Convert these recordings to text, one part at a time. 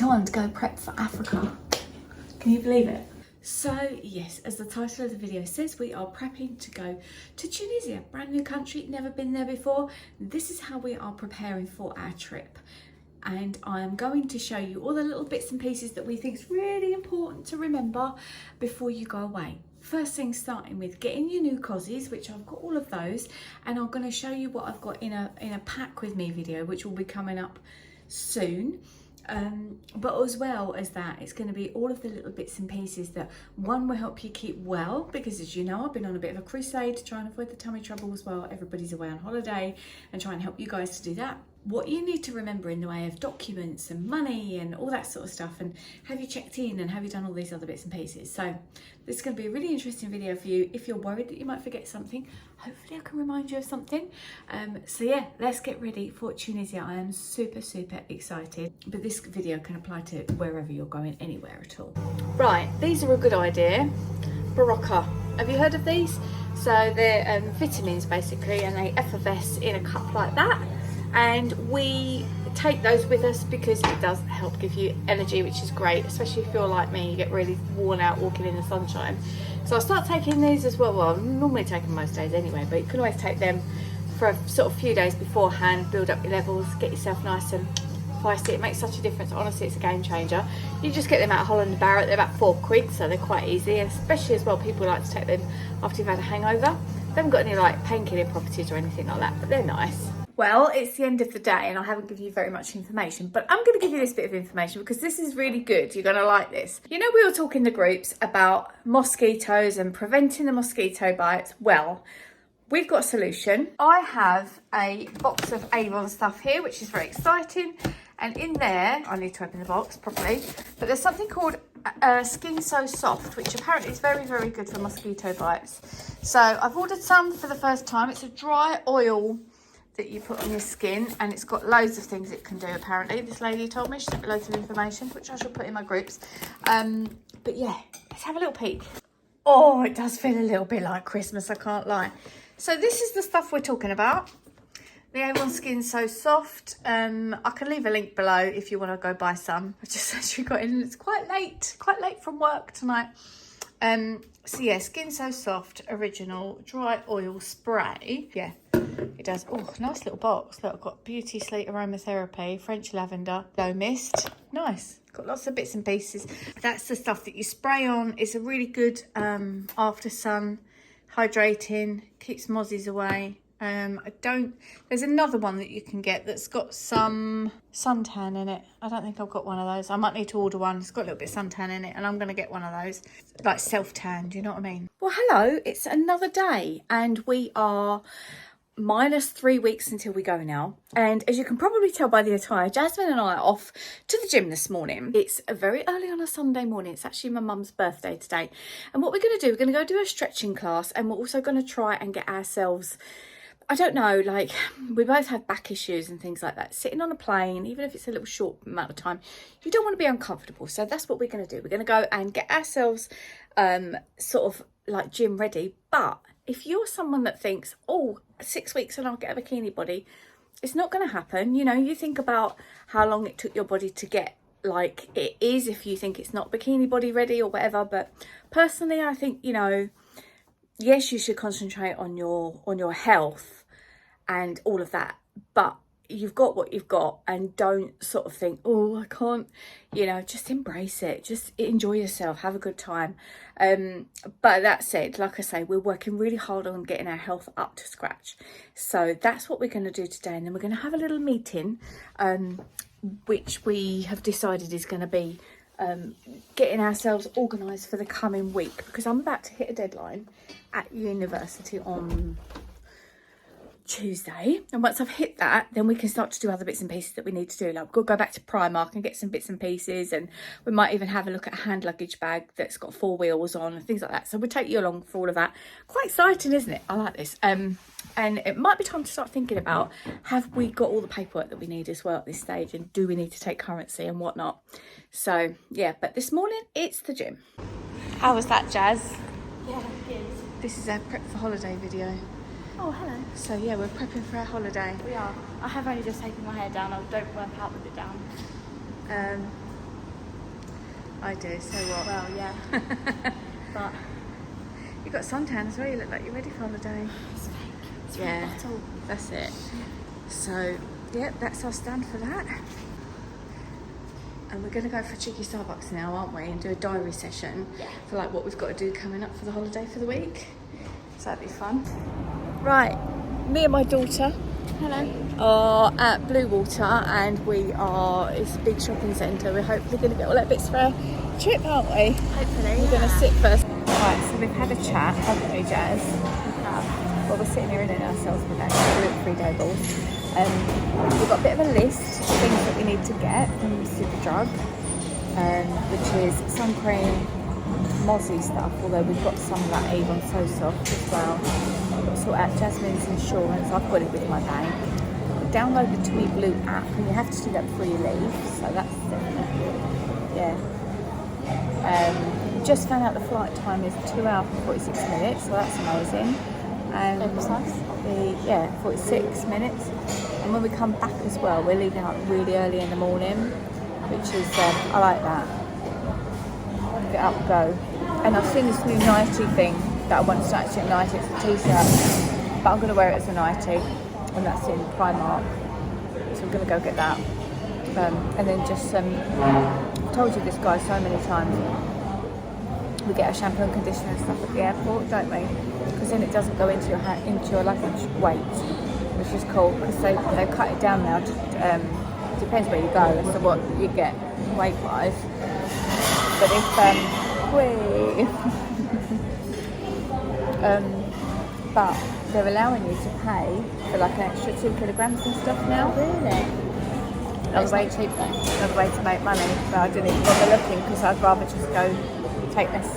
time to go prep for Africa. Can you believe it? So yes, as the title of the video says, we are prepping to go to Tunisia, brand new country, never been there before. This is how we are preparing for our trip. And I am going to show you all the little bits and pieces that we think is really important to remember before you go away. First thing, starting with getting your new cozies, which I've got all of those, and I'm going to show you what I've got in a pack with me video, which will be coming up soon. But as well as that, it's going to be all of the little bits and pieces that one will help you keep well, because as you know, I've been on a bit of a crusade to try and avoid the tummy trouble as well. Everybody's away on holiday, and try and help you guys to do that. What you need to remember in the way of documents and money and all that sort of stuff, and have you checked in and have you done all these other bits and pieces. So this is going to be a really interesting video for you. If you're worried that you might forget something, hopefully I can remind you of something. So yeah, let's get ready for Tunisia. I am super excited, but this video can apply to wherever you're going, anywhere at all. Right, these are a good idea. Barocca, have you heard of these? So they're vitamins basically, and they effervesce in a cup like that. And we take those with us because it does help give you energy, which is great, especially if you're like me, you get really worn out walking in the sunshine. So I start taking these as well. Well, I normally take them most days anyway, but you can always take them for a sort of few days beforehand, build up your levels, get yourself nice and feisty. It makes such a difference. Honestly, it's a game changer. You just get them out of Holland & Barrett. They're about £4, so they're quite easy, and especially as well, people like to take them after you've had a hangover. They haven't got any like painkilling properties or anything like that, but they're nice. Well, it's the end of the day and I haven't given you very much information, but I'm going to give you this bit of information because this is really good. You're going to like this. You know, we were talking in the groups about mosquitoes and preventing the mosquito bites. Well, we've got a solution. I have a box of Avon stuff here, which is very exciting. And in there, I need to open the box properly, but there's something called Skin So Soft, which apparently is very good for mosquito bites. So I've ordered some for the first time. It's a dry oil that you put on your skin, and it's got loads of things it can do. Apparently, this lady told me, she sent me loads of information, which I shall put in my groups. But yeah, let's have a little peek. Oh, it does feel a little bit like Christmas, I can't lie. So this is the stuff we're talking about. The Avon Skin So Soft. I can leave a link below if you want to go buy some. I just actually got in, it's quite late from work tonight. So yeah, Skin So Soft Original Dry Oil Spray. Yeah, it does. Oh, nice little box. Look, I've got Beauty Sleep Aromatherapy, French Lavender, Glow Mist. Nice. Got lots of bits and pieces. That's the stuff that you spray on. It's a really good after sun, hydrating, keeps mozzies away. There's another one that you can get that's got some suntan in it. I don't think I've got one of those. I might need to order one. It's got a little bit of suntan in it, and I'm going to get one of those. Like self-tan, do you know what I mean? Well, hello, it's another day, and we are minus 3 weeks until we go now. And as you can probably tell by the attire, Jasmine and I are off to the gym this morning. It's very early on a Sunday morning. It's actually my mum's birthday today. And what we're going to do, we're going to go do a stretching class, and we're also going to try and get ourselves, I don't know, like, we both have back issues and things like that. Sitting on a plane, even if it's a little short amount of time, you don't want to be uncomfortable. So that's what we're going to do. We're going to go and get ourselves sort of like gym ready. But if you're someone that thinks, oh, 6 weeks and I'll get a bikini body, it's not going to happen. You know, you think about how long it took your body to get like it is, if you think it's not bikini body ready or whatever. But personally, I think, you know, yes, you should concentrate on your health and all of that, but you've got what you've got, and don't sort of think, oh, I can't, you know, just embrace it, just enjoy yourself, have a good time. But that said, like I say, we're working really hard on getting our health up to scratch. So that's what we're going to do today, and then we're going to have a little meeting, which we have decided is going to be getting ourselves organised for the coming week, because I'm about to hit a deadline at university on Tuesday, and once I've hit that, then we can start to do other bits and pieces that we need to do. Like we'll go back to Primark and get some bits and pieces, and we might even have a look at a hand luggage bag that's got 4 wheels on and things like that. So we'll take you along for all of that. Quite exciting, isn't it? I like this. And it might be time to start thinking about, have we got all the paperwork that we need as well at this stage, and do we need to take currency and whatnot? So yeah, but this morning it's the gym. How was that, Jazz? Yeah, good. This is our prep for holiday video. Oh, hello. So yeah, we're prepping for our holiday. We are. I have only just taken my hair down. I don't work out with it down. I do, so what? Well, yeah. But You've got suntan as well, you look like you're ready for holiday. it's fake. It's from Yeah, a bottle. that's it. So, yeah, that's our stand for that. And we're going to go for a cheeky Starbucks now, aren't we? And do a diary session for like what we've got to do coming up for the holiday for the week. So that'd be fun. Right, me and my daughter are at Blue Water, and it's a big shopping centre. We're hopefully going to get all our bits for our trip, aren't we? Hopefully. We're going to sit first. Right, so we've had a chat, haven't we, Jazz? Well, we're sitting here in ourselves with that 3-day balls. We've got a bit of a list of things that we need to get from Superdrug, which is sun cream, Mozzie stuff, although we've got some of that Avon So Soft as well. I've got to sort out Jasmine's insurance. I've got it with my bank. Download the TUI Blue app, and you have to do that before you leave, so that's definitely, yeah. Just found out the flight time is 2 hours and 46 minutes, so that's amazing. Very precise. 46 minutes. And when we come back as well, we're leaving like really early in the morning, which is, I like that. Get up, go. And I've seen this new nightie thing that I want to start at night. It's a t-shirt, but I'm going to wear it as a nightie, and that's in Primark. So I'm going to go get that. And then just, I've told you this guy so many times, we get our shampoo and conditioner and stuff at the airport, don't we? Because then it doesn't go into your luggage weight, which is cool, because they cut it down now. Depends where you go as to what you get weight wise. But if but they're allowing you to pay for like an extra 2 kilograms and stuff now. Really? Another way cheap though. Another way to make money. But I didn't even bother looking, because I'd rather just go take less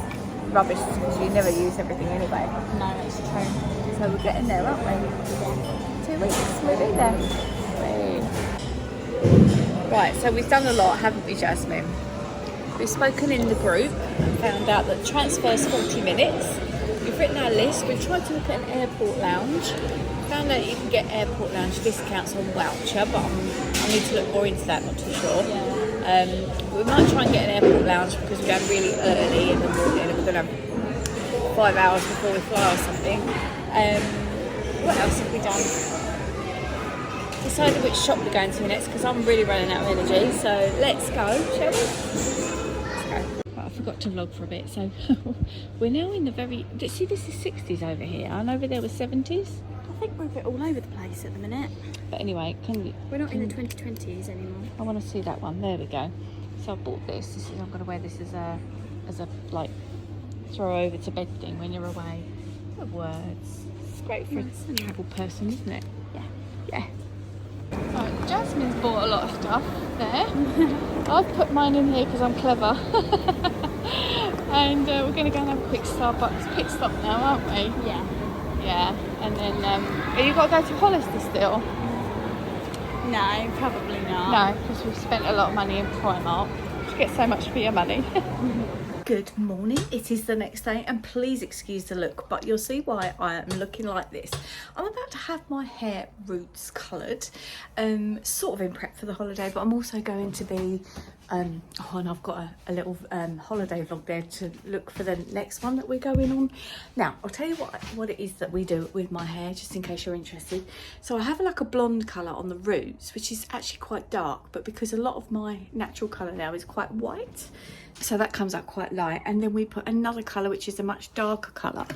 rubbish, because you never use everything anyway. No, it's true. So we're getting there, aren't we? 2 weeks, we'll be there. Right, so we've done a lot, haven't we, Jasmine? We've spoken in the group and found out that transfer is 40 minutes. We've written our list. We've tried to look at an airport lounge. Found out you can get airport lounge discounts on voucher, but I need to look more into that, not too sure. We might try and get an airport lounge, because we're going really early in the morning and we're going to have 5 hours before we fly or something. What else have we done? Decided which shop we're going to next, because I'm really running out of energy. So let's go, shall we? Let's go. Right, I forgot to vlog for a bit. So we're now in the see, this is 60s over here, and over there was 70s. I think we're a bit all over the place at the minute. But anyway, We're not in the 2020s anymore. I want to see that one. There we go. So I bought this. I'm going to wear this as a like throw over to bed thing when you're away. What words? It's great for a travel person, isn't it? Yeah. Yeah. Right, Jasmine's bought a lot of stuff there. I've put mine in here because I'm clever. And we're going to go and have a quick Starbucks pit stop now, aren't we? Yeah. Yeah. And then, have you got to go to Hollister still? No, probably not. No, because we've spent a lot of money in Primark. You get so much for your money. Good morning, it is the next day, and please excuse the look, but you'll see why I am looking like this. I'm about to have my hair roots coloured, sort of in prep for the holiday, but I'm also going to be, and I've got a little holiday vlog there to look for the next one that we're going on. Now, I'll tell you what it is that we do with my hair, just in case you're interested. So I have like a blonde colour on the roots, which is actually quite dark, but because a lot of my natural colour now is quite white, so that comes out quite light. And then we put another colour, which is a much darker colour,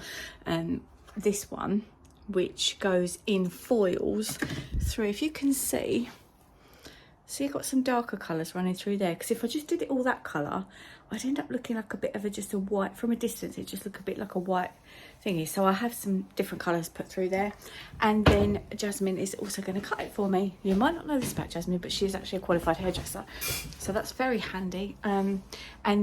this one, which goes in foils through, if you can see, you've got some darker colours running through there, because if I just did it all that colour, I'd end up looking like a bit of just a white, from a distance it just look a bit like a white thingy. So I have some different colours put through there, and then Jasmine is also going to cut it for me. You might not know this about Jasmine, but she is actually a qualified hairdresser, so that's very handy. And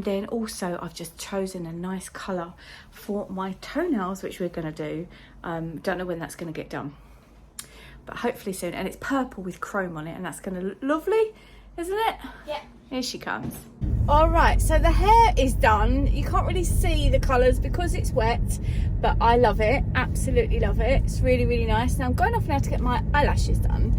then also I've just chosen a nice colour for my toenails, which we're going to do. Don't know when that's going to get done, but hopefully soon. And it's purple with chrome on it, and that's going to look lovely, isn't it? Yeah. Here she comes. All right, so the hair is done. You can't really see the colours because it's wet, but I love it, absolutely love it. It's really, really nice. Now I'm going off now to get my eyelashes done.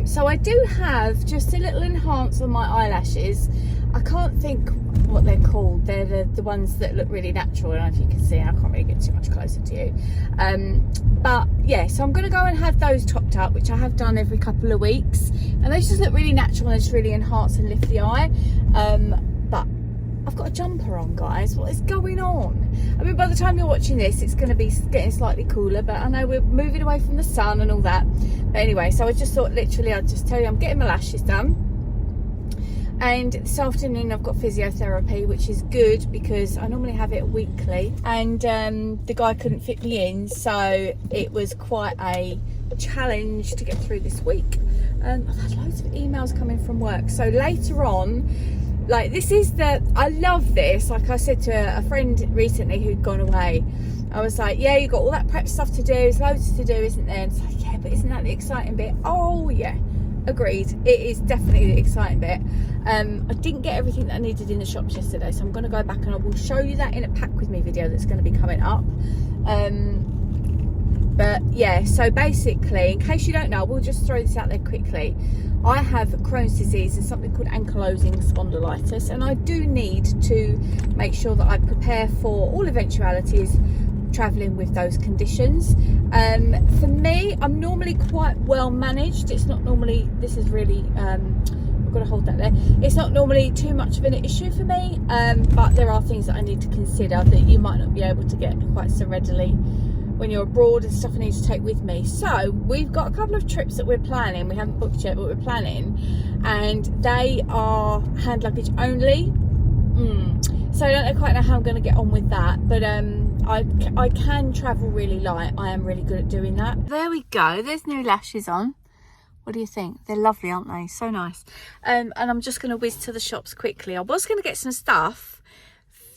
So I do have just a little enhance on my eyelashes. I can't think what they're called. They're the ones that look really natural. I don't know if you can see, I can't really get too much closer to you. But yeah, so I'm going to go and have those topped up, which I have done every couple of weeks. And they just look really natural and just really enhance and lift the eye. But I've got a jumper on, guys. What is going on? I mean, by the time you're watching this, it's going to be getting slightly cooler, but I know we're moving away from the sun and all that. But anyway, so I just thought literally I'd just tell you I'm getting my lashes done. And this afternoon I've got physiotherapy, which is good because I normally have it weekly. And the guy couldn't fit me in, so it was quite a challenge to get through this week. I've had loads of emails coming from work. So later on, like I love this. Like I said to a friend recently who'd gone away, I was like, yeah, you got all that prep stuff to do. There's loads to do, isn't there? And it's like, yeah, but isn't that the exciting bit? Oh yeah. Agreed, it is definitely the exciting bit. I didn't get everything that I needed in the shops yesterday, so I'm going to go back and I will show you that in a pack with me video that's going to be coming up. But yeah, so basically, in case you don't know, we'll just throw this out there quickly. I have Crohn's disease and something called ankylosing spondylitis, and I do need to make sure that I prepare for all eventualities traveling with those conditions. For me, I'm normally quite well managed. It's not normally, this is really I've got to hold that there, it's not normally too much of an issue for me, but there are things that I need to consider that you might not be able to get quite so readily when you're abroad, and stuff I need to take with me. So we've got a couple of trips that we're planning. We haven't booked yet, but we're planning, and they are hand luggage only. So I don't quite know how I'm going to get on with that, but I can travel really light. I am really good at doing that. There we go. There's new lashes on. What do you think? They're lovely, aren't they? So nice. And I'm just going to whiz to the shops quickly. I was going to get some stuff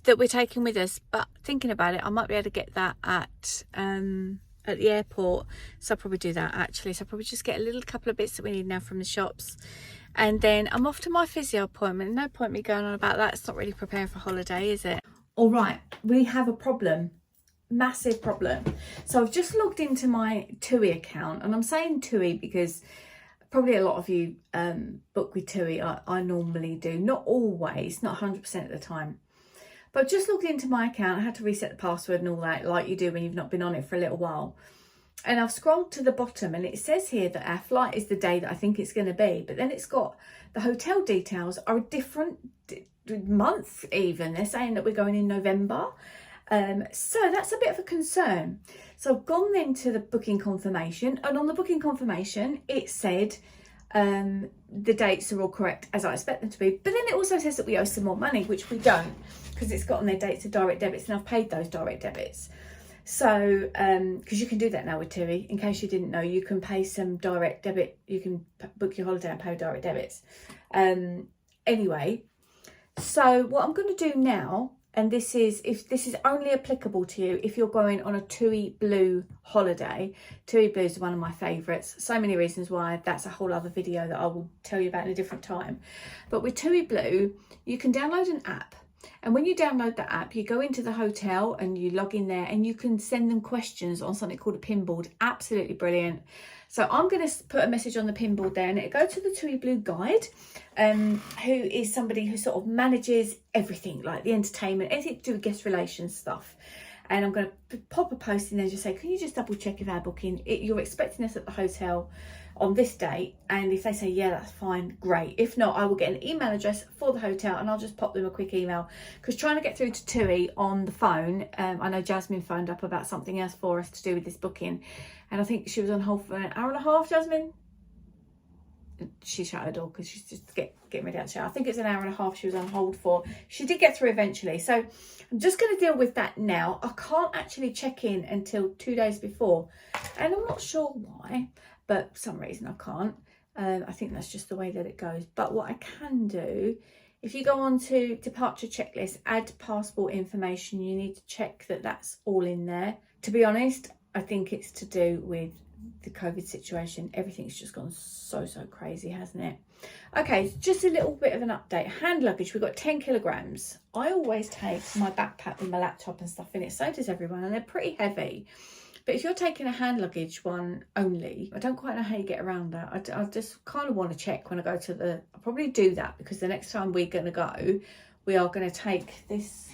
that we're taking with us, but thinking about it, I might be able to get that at the airport. So I'll probably do that actually. So I'll probably just get a little couple of bits that we need now from the shops. And then I'm off to my physio appointment. No point me going on about that. It's not really preparing for holiday, is it? All right, we have a problem. Massive problem. So I've just logged into my TUI account, and I'm saying TUI because probably a lot of you book with TUI. I normally do, not always, not 100% of the time. But I've just logged into my account. I had to reset the password and all that, like you do when you've not been on it for a little while. And I've scrolled to the bottom, and it says here that our flight is the day that I think it's going to be. But then it's got the hotel details are a different month even. They're saying that we're going in November. So that's a bit of a concern. So I've gone then to the booking confirmation, and on the booking confirmation, it said the dates are all correct as I expect them to be. But then it also says that we owe some more money, which we don't, because it's got on their dates of direct debits, and I've paid those direct debits. So, because you can do that now with TUI, in case you didn't know, you can pay some direct debit, you can book your holiday and pay direct debits. Anyway, so what I'm going to do now, and this is only applicable to you if you're going on a TUI Blue holiday. TUI Blue is one of my favourites. So many reasons why. That's a whole other video that I will tell you about in a different time. But with TUI Blue, you can download an app. And when you download the app, you go into the hotel and you log in there, and you can send them questions on something called a pinboard. Absolutely brilliant. So I'm going to put a message on the pinboard there, and it goes to the TUI Blue guide, who is somebody who sort of manages everything, like the entertainment, anything to do with guest relations stuff. And I'm going to pop a post in there and just say, can you just double check if our booking, you're expecting us at the hotel on this date? And if they say, yeah, that's fine, great. If not, I will get an email address for the hotel, and I'll just pop them a quick email, because trying to get through to TUI on the phone, I know Jasmine phoned up about something else for us to do with this booking, and I think she was on hold for an hour and a half. Jasmine, she shut her door because she's just getting ready out the shower. I think it's an hour and a half she was on hold for. She did get through eventually, so I'm just going to deal with that now. I can't actually check in until 2 days before, and I'm not sure why, but for some reason I can't. I think that's just the way that it goes. But what I can do, if you go on to departure checklist, add passport information, you need to check that that's all in there. To be honest, I think it's to do with the COVID situation. Everything's just gone so crazy, hasn't it? Okay, just a little bit of an update. Hand luggage, we've got 10 kilograms. I always take my backpack with my laptop and stuff in it. So does everyone, and they're pretty heavy. But if you're taking a hand luggage one only, I don't quite know how you get around that. I just kind of want to check when I go to the, I'll probably do that, because the next time we're going to go, we are going to take this.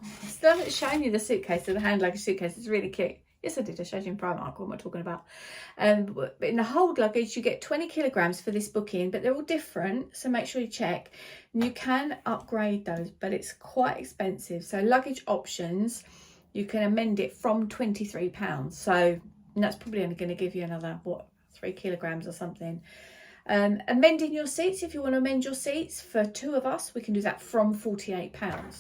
I still haven't shown you the suitcase, the hand luggage suitcase. It's really cute. Yes, I did. I showed you in Primark. What am I talking about? But in the hold luggage, you get 20 kilograms for this booking, but they're all different. So make sure you check. And you can upgrade those, but it's quite expensive. So luggage options, you can amend it from £23. So and that's probably only going to give you another, what, 3 kilograms or something. Amending your seats, if you want to amend your seats for 2 of us, we can do that from £48.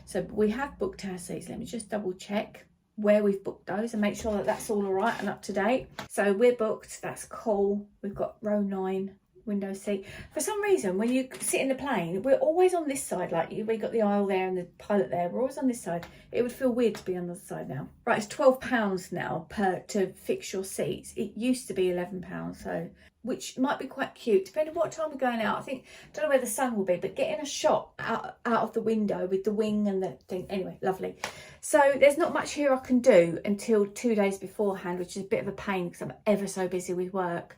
So we have booked our seats. Let me just double check where we've booked those and make sure that that's all right and up to date. So we're booked, that's cool. We've got row 9 window seat. For some reason, when you sit in the plane, we're always on this side. Like we got the aisle there and the pilot there, we're always on this side. It would feel weird to be on the other side now. Right, it's £12 now to fix your seats. It used to be £11, so which might be quite cute depending on what time we're going out. I think, don't know where the sun will be, but getting a shot out of the window with the wing and the thing, anyway, lovely. So there's not much here I can do until 2 days beforehand, which is a bit of a pain because I'm ever so busy with work.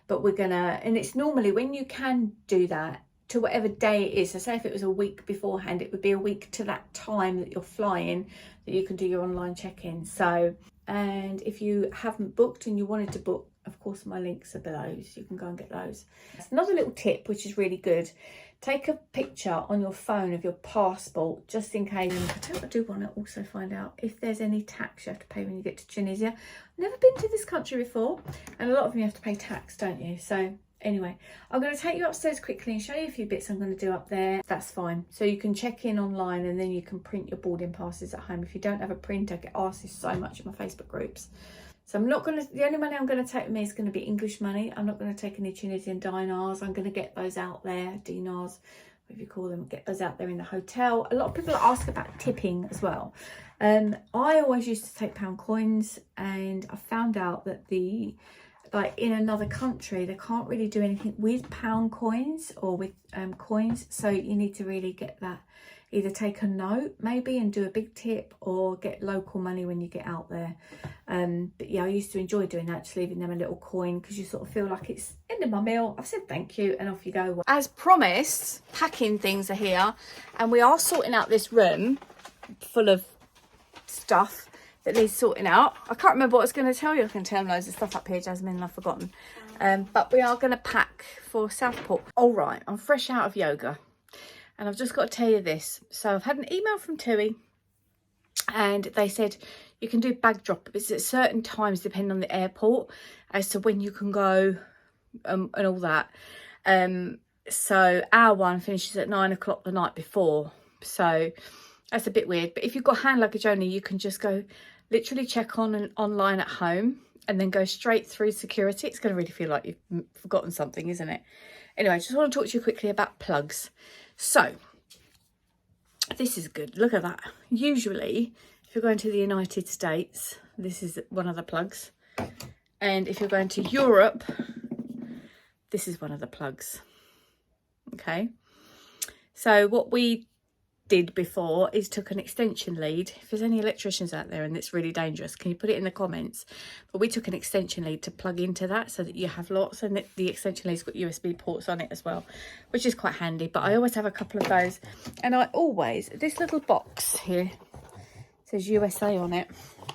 But we're gonna, and it's normally when you can do that to whatever day it is. So say if it was a week beforehand, it would be a week to that time that you're flying that you can do your online check-in. So, and if you haven't booked and you wanted to book, of course my links are below, so you can go and get those. Another little tip which is really good, take a picture on your phone of your passport just in case. I do want to also find out if there's any tax you have to pay when you get to Tunisia. I've never been to this country before, and a lot of you have to pay tax, don't you? So anyway, I'm going to take you upstairs quickly and show you a few bits I'm going to do up there. That's fine. So you can check in online and then you can print your boarding passes at home. If you don't have a printer, I get asked this so much in my Facebook groups. So I'm not going to, the only money I'm going to take with me is going to be English money. I'm not going to take any Tunisian dinars. I'm going to get those out there, dinars, whatever you call them, get those out there in the hotel. A lot of people ask about tipping as well. I always used to take pound coins, and I found out that like in another country, they can't really do anything with pound coins or with coins. So you need to really get that, either take a note maybe and do a big tip, or get local money when you get out there. But yeah, I used to enjoy doing that, just leaving them a little coin, because you sort of feel like it's end of my meal, I've said thank you, and off you go. As promised, packing things are here, and we are sorting out this room full of stuff that needs sorting out. I can't remember what I was going to tell you. I can tell loads of stuff up here, Jasmine, and I've forgotten. But we are going to pack for Southport. All right, I'm fresh out of yoga, and I've just got to tell you this. So I've had an email from TUI, and they said you can do bag drop. It's at certain times depending on the airport as to when you can go and all that. So our one finishes at 9 o'clock the night before. So that's a bit weird. But if you've got hand luggage only, you can just go literally check online at home and then go straight through security. It's going to really feel like you've forgotten something, isn't it? Anyway, I just want to talk to you quickly about plugs. So this is good. Look at that. Usually, if you're going to the United States, this is one of the plugs. And if you're going to Europe, this is one of the plugs. Okay. So what we did before is took an extension lead. If there's any electricians out there and it's really dangerous, can you put it in the comments? But we took an extension lead to plug into that so that you have lots, and the extension lead's got USB ports on it as well, which is quite handy. But I always have a couple of those, and I always, this little box here says USA on it,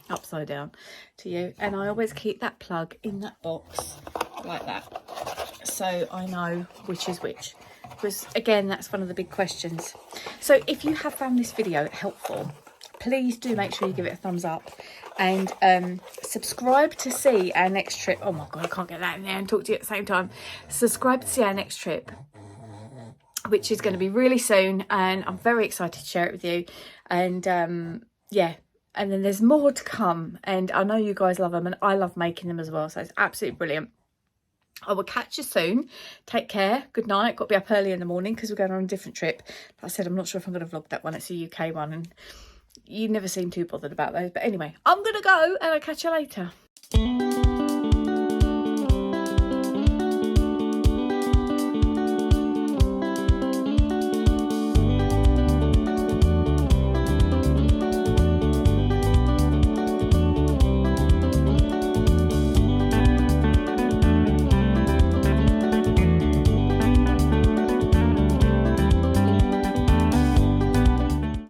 upside down to you, and I always keep that plug in that box like that, so I know which is which. Because again, that's one of the big questions. So if you have found this video helpful, please do make sure you give it a thumbs up, and subscribe to see our next trip. Oh my god, I can't get that in there and talk to you at the same time. Subscribe to see our next trip, which is going to be really soon, and I'm very excited to share it with you. And yeah, and then there's more to come, and I know you guys love them, and I love making them as well, so it's absolutely brilliant. I will catch you soon. Take care. Good night. Got to be up early in the morning because we're going on a different trip. But I said I'm not sure if I'm going to vlog that one. It's a UK one, and you never seem too bothered about those. But anyway, I'm going to go, and I'll catch you later.